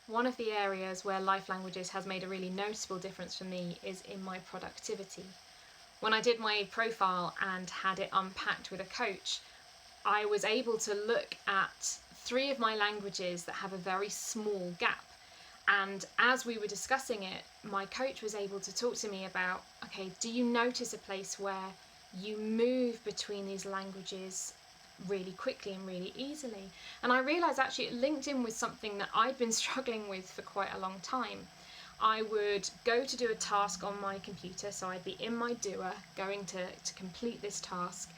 One of the areas where Life Languages has made a really noticeable difference for me is in my productivity. When I did my profile and had it unpacked with a coach, I was able to look at 3 of my languages that have a very small gap. And as we were discussing it, my coach was able to talk to me about, okay, do you notice a place where you move between these languages really quickly and really easily? And I realised actually it linked in with something that I'd been struggling with for quite a long time. I would go to do a task on my computer, so I'd be in my doer going to complete this task,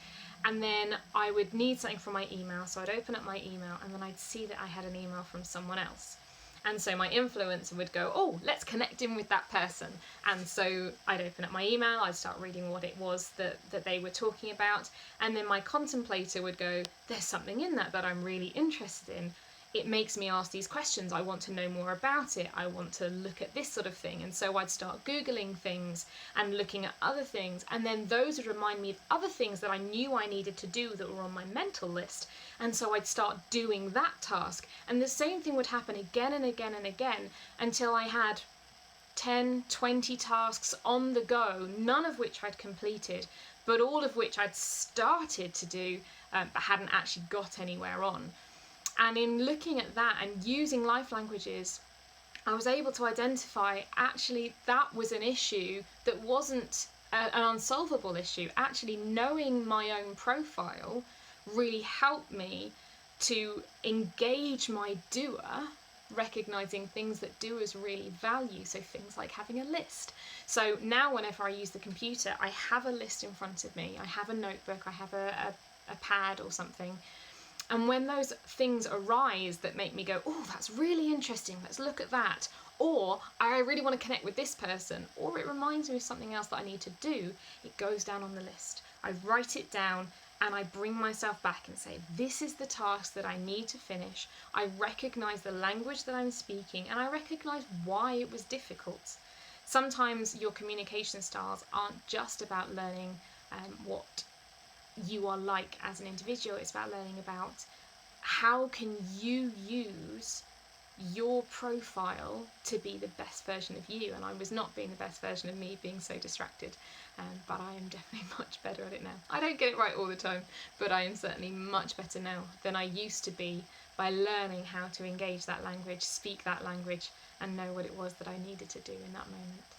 and then I would need something from my email, so I'd open up my email and then I'd see that I had an email from someone else. And so my influencer would go, oh, let's connect in with that person. And so I'd open up my email, I'd start reading what it was that they were talking about. And then my contemplator would go, there's something in that I'm really interested in. It makes me ask these questions. I want to know more about it. I want to look at this sort of thing. And so I'd start Googling things and looking at other things. And then those would remind me of other things that I knew I needed to do that were on my mental list. And so I'd start doing that task. And the same thing would happen again and again and again until I had 10, 20 tasks on the go, none of which I'd completed, but all of which I'd started to do, but hadn't actually got anywhere on. And in looking at that and using Life Languages, I was able to identify actually that was an issue that wasn't an unsolvable issue. Actually, knowing my own profile really helped me to engage my doer, recognizing things that doers really value, so things like having a list. So now whenever I use the computer, I have a list in front of me, I have a notebook, I have a pad or something. And when those things arise that make me go, oh, that's really interesting, let's look at that, or I really want to connect with this person, or it reminds me of something else that I need to do, it goes down on the list. I write it down and I bring myself back and say, this is the task that I need to finish. I recognise the language that I'm speaking and I recognise why it was difficult. Sometimes your communication styles aren't just about learning what you are like as an individual. It's about learning about how can you use your profile to be the best version of you. And I was not being the best version of me, being so distracted, but I am definitely much better at it now. I don't get it right all the time, but I am certainly much better now than I used to be by learning how to engage that language, speak that language, and know what it was that I needed to do in that moment.